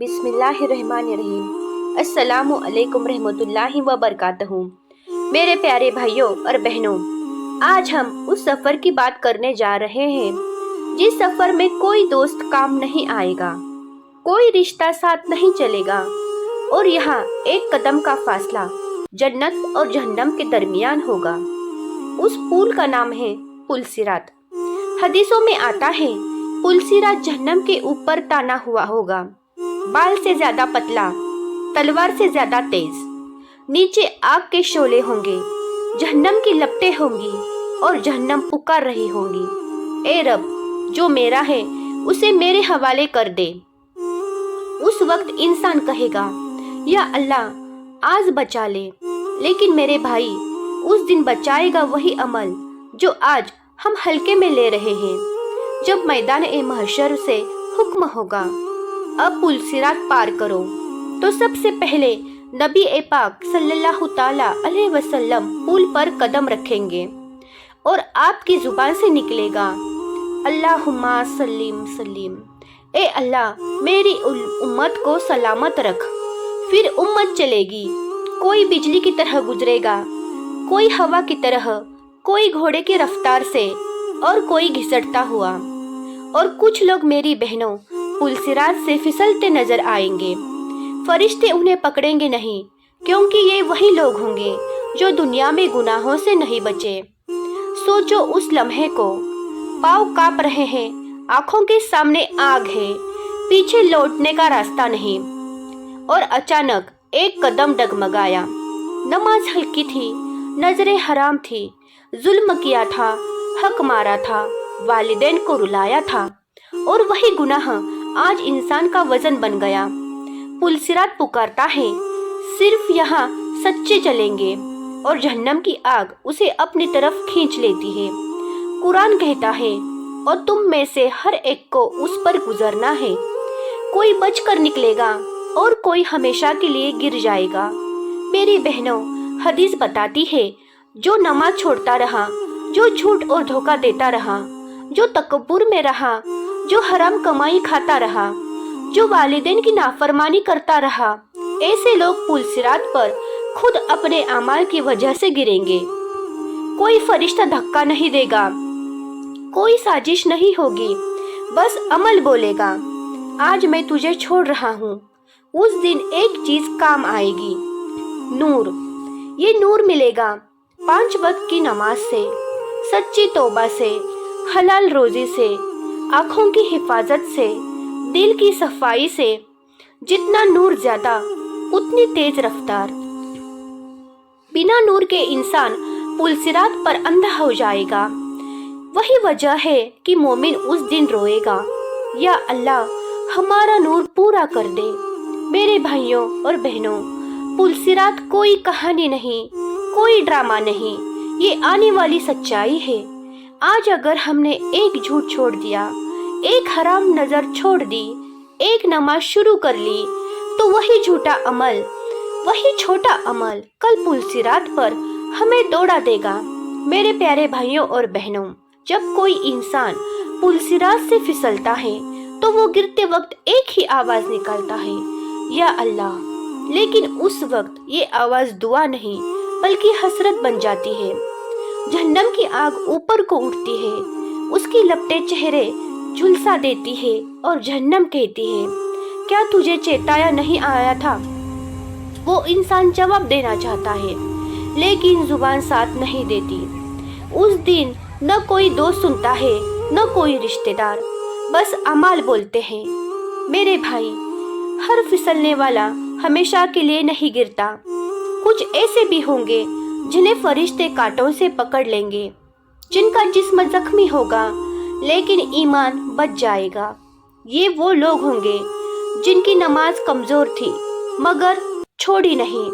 बिस्मिल्लाहिर्रहमानिर्रहीम। अस्सलामु अलैकुम रहमतुल्लाहि व बरकातहू। मेरे प्यारे भाइयों और बहनों, आज हम उस सफ़र की बात करने जा रहे हैं जिस सफ़र में कोई दोस्त काम नहीं आएगा, कोई रिश्ता साथ नहीं चलेगा और यहाँ एक कदम का फासला जन्नत और जहन्नम के दरमियान होगा। उस पुल का नाम है पुल सिरात। हदीसों में आता है पुल सिरात जहन्नम के ऊपर ताना हुआ होगा, बाल से ज्यादा पतला, तलवार से ज्यादा तेज। नीचे आग के शोले होंगे, जहन्नम की लपटें होंगी और जहन्नम पुकार रही होंगी, ए रब, जो मेरा है उसे मेरे हवाले कर दे। उस वक्त इंसान कहेगा, या अल्लाह आज बचा ले। लेकिन मेरे भाई, उस दिन बचाएगा वही अमल जो आज हम हल्के में ले रहे हैं। जब मैदान ए महशर से हुक्म होगा, अब पुल सिरात पार करो, तो सबसे पहले नबी ए पाक सल्लल्लाहु ताला अलैहि वसल्लम पुल पर कदम रखेंगे और आपकी जुबान से निकलेगा, अल्लाहुम्मा सल्लिम सल्लिम, ए अल्लाह मेरी उम्मत को सलामत रख। फिर उम्मत चलेगी, कोई बिजली की तरह गुजरेगा, कोई हवा की तरह, कोई घोड़े की रफ्तार से और कोई घिसटता हुआ। और कुछ लोग मेरी बहनों पुल सिरात से फिसलते नजर आएंगे। फरिश्ते उन्हें पकड़ेंगे नहीं, क्योंकि ये वही लोग होंगे जो दुनिया में गुनाहों से नहीं बचे। सोचो उस लम्हे को, पाँव कांप रहे हैं, आंखों के सामने आग है, पीछे लौटने का रास्ता नहीं। और अचानक एक कदम डगमगाया। नमाज हल्की थी, नजरें हराम थी, जुल्म किया था, हक मारा था, वालिदैन को रुलाया था, और वही गुनाह आज इंसान का वजन बन गया। पुल सिरात पुकारता है, सिर्फ यहाँ सच्चे चलेंगे, और जहन्नम की आग उसे अपनी तरफ खींच लेती है। कुरान कहता है, और तुम में से हर एक को उस पर गुजरना है। कोई बचकर निकलेगा और कोई हमेशा के लिए गिर जाएगा। मेरी बहनों, हदीस बताती है, जो नमाज छोड़ता रहा, जो झूठ और धोखा देता रहा, जो तकब्बुर में रहा, जो हराम कमाई खाता रहा, जो वालिदैन की नाफरमानी करता रहा, ऐसे लोग पुल सिरात पर खुद अपने अमाल की वजह से गिरेंगे। कोई फरिश्ता धक्का नहीं देगा, कोई साजिश नहीं होगी, बस अमल बोलेगा, आज मैं तुझे छोड़ रहा हूँ। उस दिन एक चीज काम आएगी, नूर। ये नूर मिलेगा 5 वक्त की नमाज से, सच्ची तौबा से, हलाल रोजी से, आँखों की हिफाजत से, दिल की सफाई से। जितना नूर ज्यादा, उतनी तेज रफ्तार। बिना नूर के इंसान पुल सिरात पर अंधा हो जाएगा। वही वजह है कि मोमिन उस दिन रोएगा, या अल्लाह हमारा नूर पूरा कर दे। मेरे भाइयों और बहनों, पुल सिरात कोई कहानी नहीं, कोई ड्रामा नहीं, ये आने वाली सच्चाई है। आज अगर हमने एक झूठ छोड़ दिया, एक हराम नजर छोड़ दी, एक नमाज शुरू कर ली, तो वही झूठा अमल, वही छोटा अमल कल पुल सिरात पर हमें दौड़ा देगा। मेरे प्यारे भाइयों और बहनों, जब कोई इंसान पुल सिरात से फिसलता है तो वो गिरते वक्त एक ही आवाज निकालता है, या अल्लाह। लेकिन उस वक्त ये आवाज दुआ नहीं बल्कि हसरत बन जाती है। जहन्नम की आग ऊपर को उठती है, उसकी लपटें चेहरे झुलसा देती है और जहन्नम कहती है, क्या तुझे चेताया नहीं आया था? वो इंसान जवाब देना चाहता है, लेकिन जुबान साथ नहीं देती। उस दिन न कोई दोस्त सुनता है, न कोई रिश्तेदार, बस अमाल बोलते हैं। मेरे भाई, हर फिसलने वाला हमेशा के लिए नहीं गिरता। कुछ ऐसे भी होंगे जिन्हें फरिश्ते कांटों से पकड़ लेंगे, जिनका जिस्म जख्मी होगा लेकिन ईमान बच जाएगा। ये वो लोग होंगे जिनकी नमाज कमजोर थी मगर छोड़ी नहीं,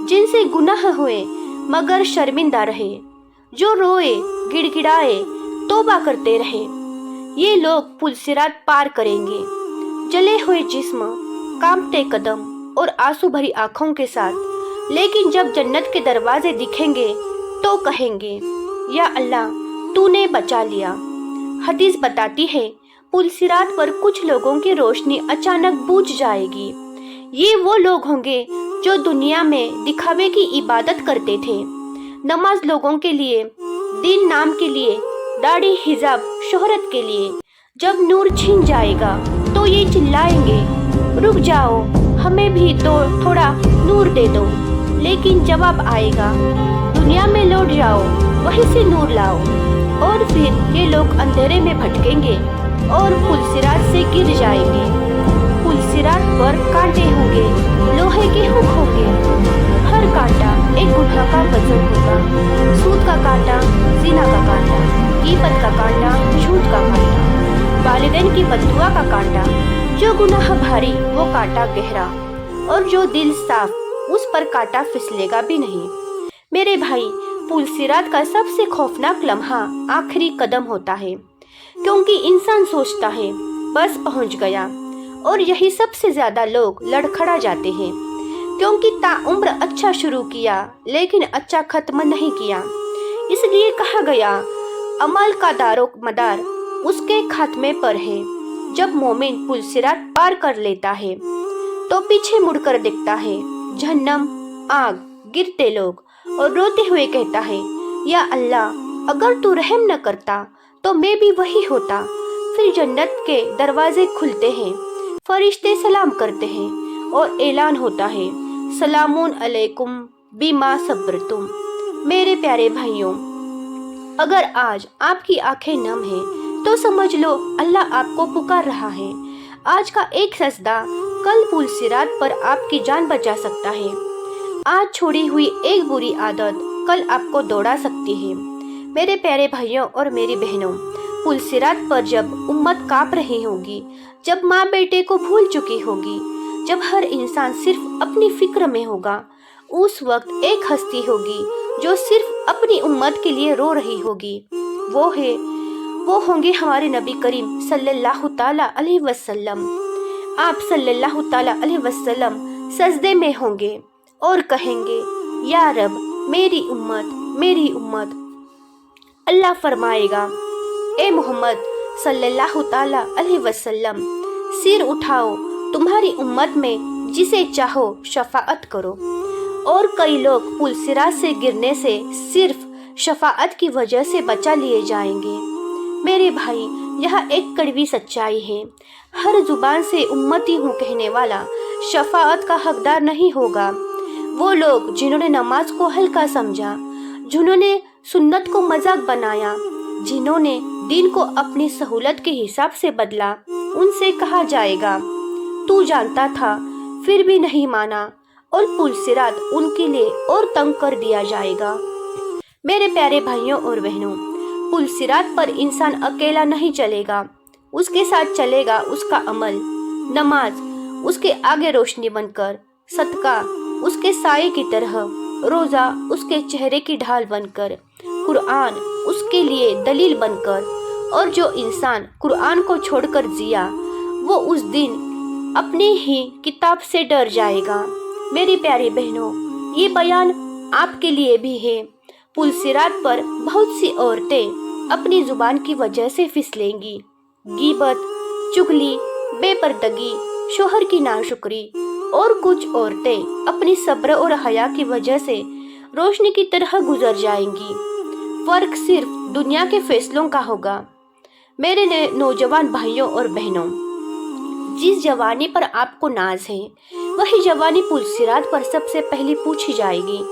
जिनसे गुनाह हुए मगर शर्मिंदा रहे, जो रोए, गिड़गिड़ाए, तौबा करते रहे। ये लोग पुल सिरात पार करेंगे, जले हुए जिस्म, कांपते कदम और आंसू भरी आंखों के साथ। लेकिन जब जन्नत के दरवाजे दिखेंगे तो कहेंगे, या अल्लाह तूने बचा लिया। हदीस बताती है, पुलसिरात पर कुछ लोगों की रोशनी अचानक बुझ जाएगी। ये वो लोग होंगे जो दुनिया में दिखावे की इबादत करते थे, नमाज लोगों के लिए, दीन नाम के लिए, दाढ़ी हिजाब शोहरत के लिए। जब नूर छिन जाएगा तो ये चिल्लाएंगे, रुक जाओ, हमें भी तो थोड़ा नूर दे दो। लेकिन जवाब आएगा, दुनिया में लौट जाओ, वहीं से नूर लाओ। और फिर ये लोग अंधेरे में भटकेंगे और पुलसिरात से गिर जाएंगे। पुलसिरात पर कांटे होंगे, लोहे के हुक होंगे। हर कांटा एक गुनाह का वजन होगा। सूद का कांटा, ज़िना का कांटा, गीबत का कांटा, झूठ का कांटा, वालिदैन की बददुआ का कांटा। जो गुनाह भारी वो कांटा गहरा, और जो दिल साफ उस पर कांटा फिसलेगा भी नहीं। मेरे भाई, पुलसिरात का सबसे खौफनाक लम्हा आखिरी कदम होता है, क्योंकि इंसान सोचता है बस पहुंच गया, और यही सबसे ज्यादा लोग लड़खड़ा जाते हैं, क्योंकि ताउम्र अच्छा शुरू किया लेकिन अच्छा खत्म नहीं किया। इसलिए कहा गया, अमल का दारो मदार उसके खात्मे पर है। जब मोमिन पुलसिरात पार कर लेता है तो पीछे मुड़कर देखता है, जहन्नम, आग, गिरते लोग, और रोते हुए कहता है, या अल्लाह, अगर तू रहम न करता तो मैं भी वही होता। फिर जन्नत के दरवाजे खुलते हैं, फरिश्ते सलाम करते हैं और ऐलान होता है, सलामुन अलैकुम बिमा सब्रतुम। मेरे प्यारे भाइयों, अगर आज आपकी आंखें नम हैं तो समझ लो अल्लाह आपको पुकार रहा है। आज का एक सजदा कल पुलसिरात पर आपकी जान बचा सकता है। आज छोड़ी हुई एक बुरी आदत कल आपको दौड़ा सकती है। मेरे प्यारे भाइयों और मेरी बहनों, पुलसिरात पर जब उम्मत कांप रही होगी, जब माँ बेटे को भूल चुकी होगी, जब हर इंसान सिर्फ अपनी फिक्र में होगा, उस वक्त एक हस्ती होगी जो सिर्फ अपनी उम्मत के लिए रो रही होगी। वो होंगे हमारे नबी करीम सल्लल्लाहु ताला अलैहि वसल्लम। आप सल्लल्लाहु ताला अलैहि वसल्लम सजदे में होंगे और कहेंगे, या रब, मेरी उम्मत, मेरी उम्मत। अल्लाह फरमाएगा, ए मोहम्मद सल्लल्लाहु ताला अलैहि वसल्लम, सिर उठाओ, तुम्हारी उम्मत में जिसे चाहो शफाअत करो। और कई लोग पुलसिरात से गिरने से सिर्फ शफाअत की वजह से बचा लिए जाएंगे। मेरे भाई, यह एक कड़वी सच्चाई है। हर जुबान से उम्मती हूँ कहने वाला शफाअत का हकदार नहीं होगा। वो लोग जिन्होंने नमाज को हल्का समझा, जिन्होंने सुन्नत को मजाक बनाया, जिन्होंने दीन को अपनी सहूलत के हिसाब से बदला, उनसे कहा जाएगा, तू जानता था फिर भी नहीं माना, और पुलसिरात उनके लिए और तंग कर दिया जाएगा। मेरे प्यारे भाइयों और बहनों, पुलसिरात पर इंसान अकेला नहीं चलेगा, उसके साथ चलेगा उसका अमल। नमाज उसके आगे रोशनी बनकर, सदका उसके साये की तरह, रोज़ा उसके चेहरे की ढाल बनकर, कुरान उसके लिए दलील बनकर। और जो इंसान कुरान को छोड़कर जिया, वो उस दिन अपनी ही किताब से डर जाएगा। मेरी प्यारी बहनों, ये बयान आपके लिए भी है। पुलसिरात पर बहुत सी औरतें अपनी जुबान की वजह से फिसलेंगी। गीबत, चुगली, बेपर्दगी, शोहर की नाशुक्री, और कुछ औरतें अपनी सब्र और हया की वजह से रोशनी की तरह गुजर जाएंगी। फर्क सिर्फ दुनिया के फैसलों का होगा। मेरे नौजवान भाइयों और बहनों, जिस जवानी पर आपको नाज है, वही जवानी पुलसिरात पर सबसे पहले पूछी जाएगी।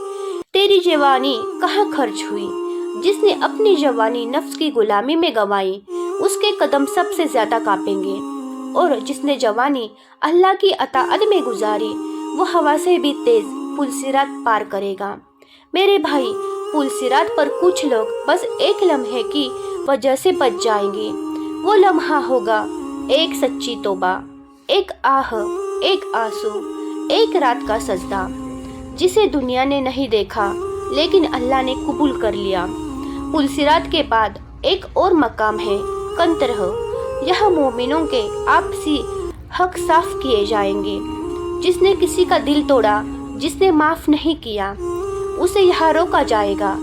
तेरी जवानी कहाँ खर्च हुई? जिसने अपनी जवानी नफ्स की गुलामी में गंवाई, उसके कदम सबसे ज्यादा कांपेंगे। और जिसने जवानी अल्लाह की अताअत में गुजारी, वो हवा से भी तेज पुलसिरात पार करेगा। मेरे भाई, पुलसिरात पर कुछ लोग बस एक लम्हे की वजह से बच जाएंगे। वो लम्हा होगा एक सच्ची तौबा, एक आह, एक आंसू, एक रात का सजदा, जिसे दुनिया ने नहीं देखा लेकिन अल्लाह ने कबूल कर लिया। पुलसिरात के बाद एक और मकाम है कंतरह। यह मोमिनों के आपसी हक साफ किए जाएंगे। जिसने किसी का दिल तोड़ा, जिसने माफ नहीं किया, उसे यहाँ रोका जाएगा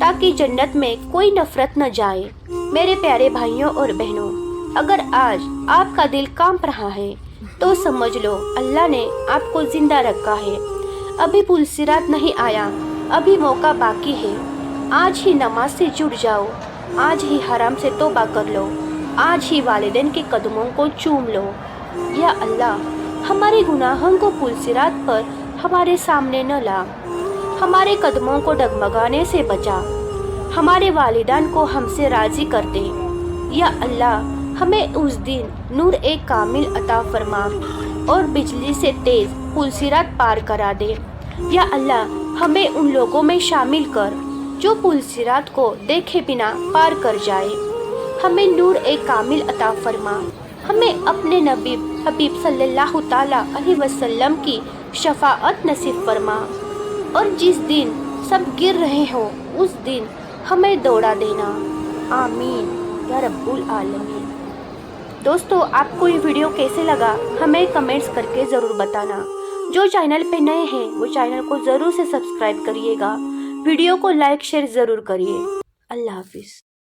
ताकि जन्नत में कोई नफरत न जाए। मेरे प्यारे भाइयों और बहनों, اگر آج آپ کا دل کانپ رہا ہے تو سمجھ لو اللہ نے آپ کو زندہ رکھا ہے۔ ابھی پل صراط نہیں آیا، ابھی موقع باقی ہے۔ آج ہی نماز سے جڑ جاؤ، آج ہی حرام سے توبہ کر لو، آج ہی والدین کے قدموں کو چوم لو۔ یا اللہ، ہمارے گناہوں کو پل صراط پر ہمارے سامنے نہ لا، ہمارے قدموں کو ڈگمگانے سے بچا، ہمارے والدین کو ہم سے راضی کر دے۔ یا اللہ، ہمیں اس دن نور کامل عطا فرما اور بجلی سے تیز پل صراط پار کرا دے۔ یا اللہ، ہمیں ان لوگوں میں شامل کر جو پل صراط کو دیکھے بنا پار کر جائے۔ ہمیں نور کامل عطا فرما، ہمیں اپنے نبی حبیب صلی اللہ تعالیٰ علیہ وسلم کی شفاعت نصیب فرما، اور جس دن سب گر رہے ہوں اس دن ہمیں دوڑا دینا۔ آمین یا رب العالمین۔ دوستو، آپ کو یہ ویڈیو کیسے لگا ہمیں کمنٹس کر کے ضرور بتانا۔ جو چینل پہ نئے ہیں وہ چینل کو ضرور سے سبسکرائب کریے گا، ویڈیو کو لائک شیئر ضرور کریے۔ اللہ حافظ۔